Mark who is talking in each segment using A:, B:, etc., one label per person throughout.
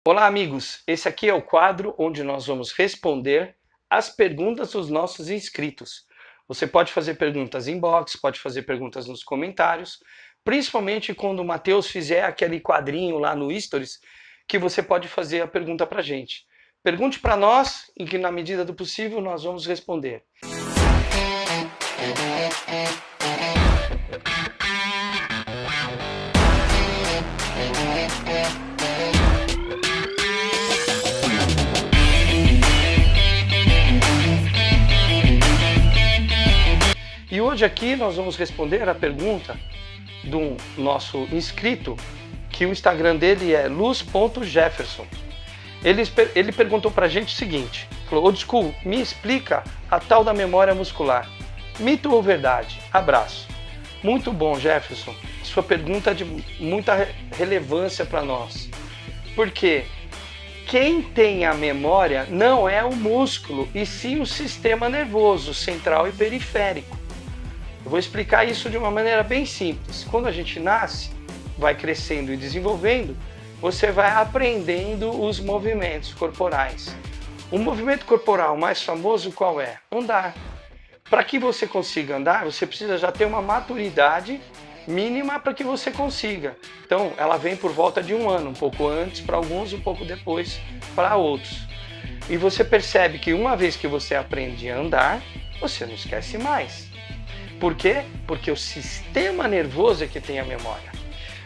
A: Olá, amigos! Esse aqui é o quadro onde nós vamos responder as perguntas dos nossos inscritos. Você pode fazer perguntas em box, pode fazer perguntas nos comentários, principalmente quando o Matheus fizer aquele quadrinho lá no Stories, que você pode fazer a pergunta para a gente. Pergunte para nós, em que na medida do possível nós vamos responder. E hoje aqui nós vamos responder a pergunta do nosso inscrito, que o Instagram dele é luz.jefferson. Ele perguntou pra gente o seguinte, falou: Old School, me explica a tal da memória muscular. Mito ou verdade? Abraço. Muito bom, Jefferson. Sua pergunta é de muita relevância para nós. Porque quem tem a memória não é o músculo, e sim o sistema nervoso central e periférico. Eu vou explicar isso de uma maneira bem simples. Quando a gente nasce, vai crescendo e desenvolvendo, você vai aprendendo os movimentos corporais. O movimento corporal mais famoso qual é? Andar. Para que você consiga andar, você precisa já ter uma maturidade mínima para que você consiga. Então, ela vem por volta de 1 ano, um pouco antes para alguns, um pouco depois para outros. E você percebe que uma vez que você aprende a andar, você não esquece mais. Por quê? Porque o sistema nervoso é que tem a memória.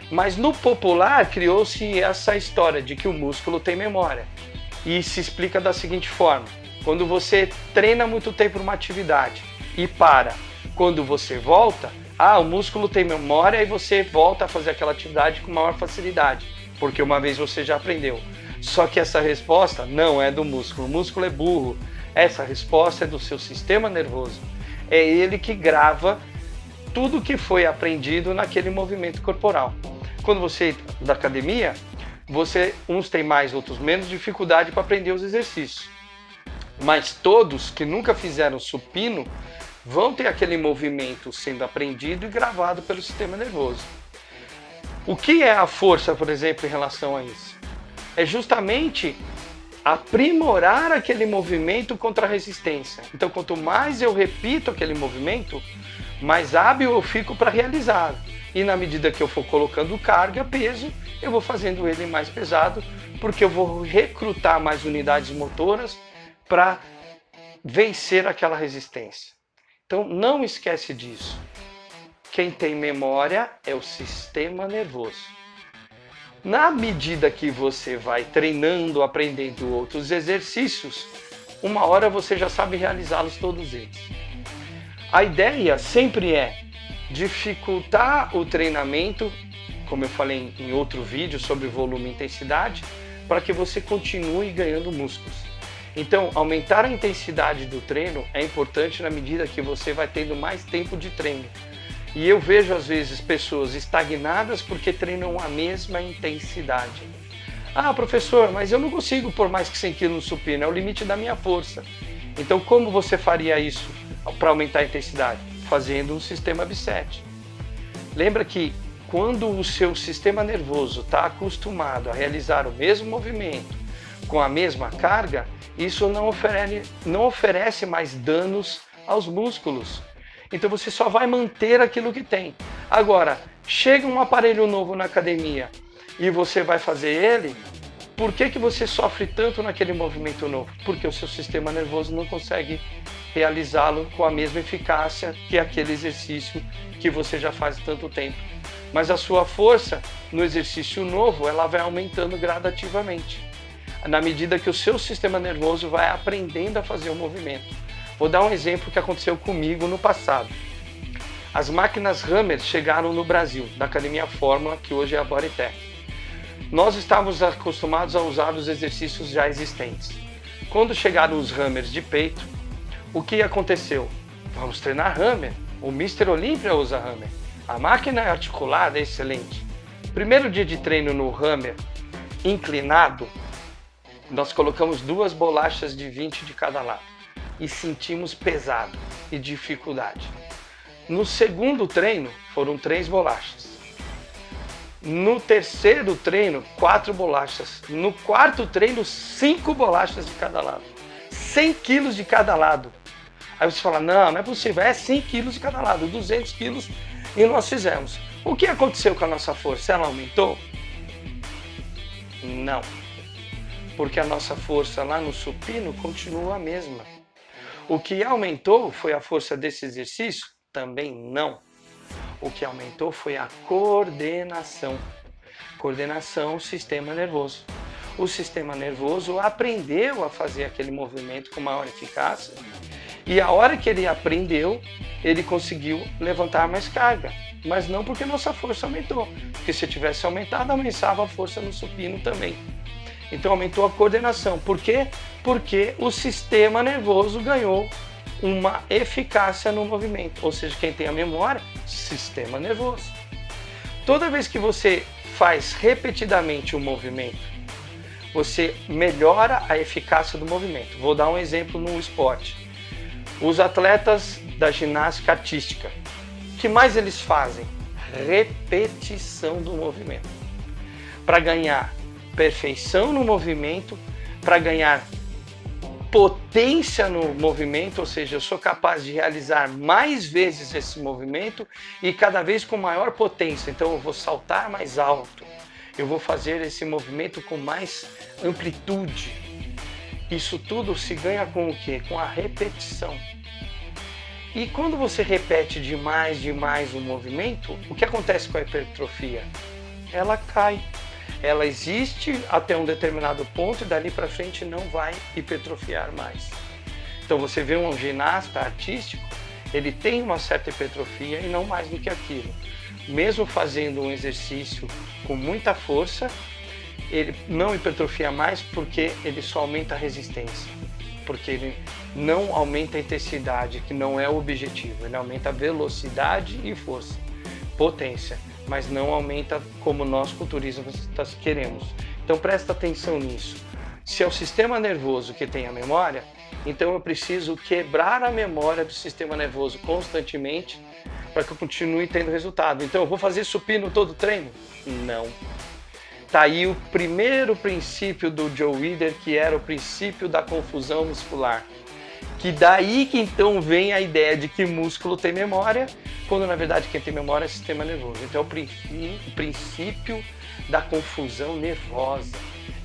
A: Mas no popular criou-se essa história de que o músculo tem memória. E se explica da seguinte forma: quando você treina muito tempo numa atividade e para, quando você volta, o músculo tem memória e você volta a fazer aquela atividade com maior facilidade, porque uma vez você já aprendeu. Só que essa resposta não é do músculo. O músculo é burro. Essa resposta é do seu sistema nervoso. É ele que grava tudo que foi aprendido naquele movimento corporal. Quando você entra da academia, uns têm mais, outros menos dificuldade para aprender os exercícios. Mas todos que nunca fizeram supino vão ter aquele movimento sendo aprendido e gravado pelo sistema nervoso. O que é a força, por exemplo, em relação a isso? É justamente aprimorar aquele movimento contra a resistência. Então, quanto mais eu repito aquele movimento, mais hábil eu fico para realizar. E na medida que eu for colocando carga, peso, eu vou fazendo ele mais pesado, porque eu vou recrutar mais unidades motoras para vencer aquela resistência. Então, não esquece disso. Quem tem memória é o sistema nervoso. Na medida que você vai treinando, aprendendo outros exercícios, uma hora você já sabe realizá-los todos eles. A ideia sempre é dificultar o treinamento, como eu falei em outro vídeo sobre volume e intensidade, para que você continue ganhando músculos. Então, aumentar a intensidade do treino é importante na medida que você vai tendo mais tempo de treino. E eu vejo às vezes pessoas estagnadas porque treinam a mesma intensidade. Professor, mas eu não consigo pôr mais que 100 kg no supino, é o limite da minha força. Então como você faria isso para aumentar a intensidade? Fazendo um sistema B7. Lembra que quando o seu sistema nervoso está acostumado a realizar o mesmo movimento com a mesma carga, isso não oferece mais danos aos músculos. Então você só vai manter aquilo que tem. Agora, chega um aparelho novo na academia e você vai fazer ele, por que você sofre tanto naquele movimento novo? Porque o seu sistema nervoso não consegue realizá-lo com a mesma eficácia que aquele exercício que você já faz há tanto tempo. Mas a sua força no exercício novo, ela vai aumentando gradativamente, na medida que o seu sistema nervoso vai aprendendo a fazer o movimento. Vou dar um exemplo que aconteceu comigo no passado. As máquinas Hammer chegaram no Brasil, da Academia Fórmula, que hoje é a Bodytech. Nós estávamos acostumados a usar os exercícios já existentes. Quando chegaram os Hammers de peito, o que aconteceu? Vamos treinar Hammer. O Mr. Olympia usa Hammer. A máquina é articulada, é excelente. Primeiro dia de treino no Hammer inclinado, nós colocamos 2 bolachas de 20 de cada lado. E sentimos pesado e dificuldade. No segundo treino, foram 3 bolachas. No terceiro treino, 4 bolachas. No quarto treino, 5 bolachas de cada lado. 100 quilos de cada lado. Aí você fala, não é possível, é 100 quilos de cada lado, 200 quilos e nós fizemos. O que aconteceu com a nossa força? Ela aumentou? Não. Porque a nossa força lá no supino continua a mesma. O que aumentou foi a força desse exercício? Também não. O que aumentou foi a coordenação. Coordenação, sistema nervoso. O sistema nervoso aprendeu a fazer aquele movimento com maior eficácia e a hora que ele aprendeu, ele conseguiu levantar mais carga. Mas não porque nossa força aumentou, porque se tivesse aumentado, aumentava a força no supino também. Então aumentou a coordenação. Por quê? Porque o sistema nervoso ganhou uma eficácia no movimento. Ou seja, quem tem a memória, sistema nervoso. Toda vez que você faz repetidamente um movimento, você melhora a eficácia do movimento. Vou dar um exemplo no esporte. Os atletas da ginástica artística, o que mais eles fazem? Repetição do movimento. Para ganhar perfeição no movimento, para ganhar potência no movimento, ou seja, eu sou capaz de realizar mais vezes esse movimento e cada vez com maior potência. Então eu vou saltar mais alto, eu vou fazer esse movimento com mais amplitude. Isso tudo se ganha com o quê? Com a repetição. E quando você repete demais o movimento, o que acontece com a hipertrofia? Ela cai. Ela existe até um determinado ponto e dali para frente não vai hipertrofiar mais. Então você vê um ginasta artístico, ele tem uma certa hipertrofia e não mais do que aquilo. Mesmo fazendo um exercício com muita força, ele não hipertrofia mais porque ele só aumenta a resistência. Porque ele não aumenta a intensidade, que não é o objetivo. Ele aumenta a velocidade e força, potência, mas não aumenta como nós culturistas queremos. Então presta atenção nisso. Se é o sistema nervoso que tem a memória, então eu preciso quebrar a memória do sistema nervoso constantemente para que eu continue tendo resultado. Então eu vou fazer supino todo treino? Não. Tá aí o primeiro princípio do Joe Weider, que era o princípio da confusão muscular. Que daí que então vem a ideia de que músculo tem memória, quando na verdade quem tem memória é o sistema nervoso. Então é o princípio da confusão nervosa.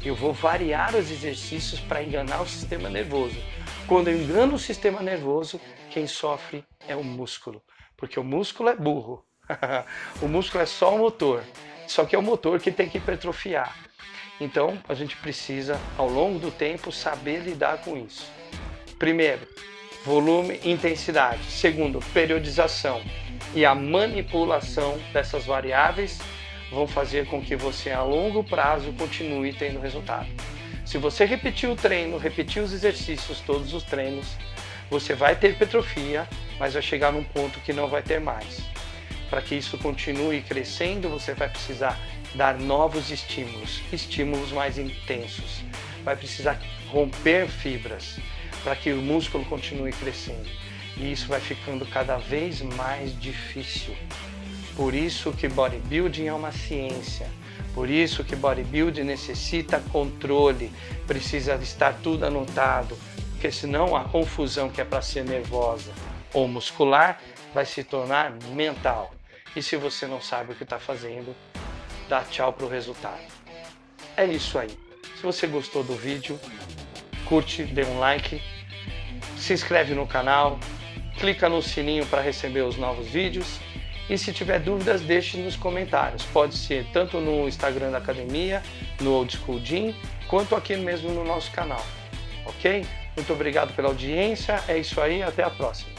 A: Eu vou variar os exercícios para enganar o sistema nervoso. Quando eu engano o sistema nervoso, quem sofre é o músculo. Porque o músculo é burro. O músculo é só o motor. Só que é o motor que tem que hipertrofiar. Então a gente precisa, ao longo do tempo, saber lidar com isso. Primeiro, volume e intensidade. Segundo, periodização. E a manipulação dessas variáveis vão fazer com que você, a longo prazo, continue tendo resultado. Se você repetir o treino, repetir os exercícios, todos os treinos, você vai ter hipertrofia, mas vai chegar num ponto que não vai ter mais. Para que isso continue crescendo, você vai precisar dar novos estímulos, estímulos mais intensos. Vai precisar romper fibras para que o músculo continue crescendo. E isso vai ficando cada vez mais difícil. Por isso que bodybuilding é uma ciência. Por isso que bodybuilding necessita controle, precisa estar tudo anotado, porque senão a confusão que é para ser nervosa ou muscular vai se tornar mental. E se você não sabe o que está fazendo, dá tchau para o resultado. É isso aí. Se você gostou do vídeo, curte, dê um like, se inscreve no canal, clica no sininho para receber os novos vídeos. E se tiver dúvidas, deixe nos comentários. Pode ser tanto no Instagram da academia, no Old School Gym, quanto aqui mesmo no nosso canal. Ok? Muito obrigado pela audiência. É isso aí, até a próxima.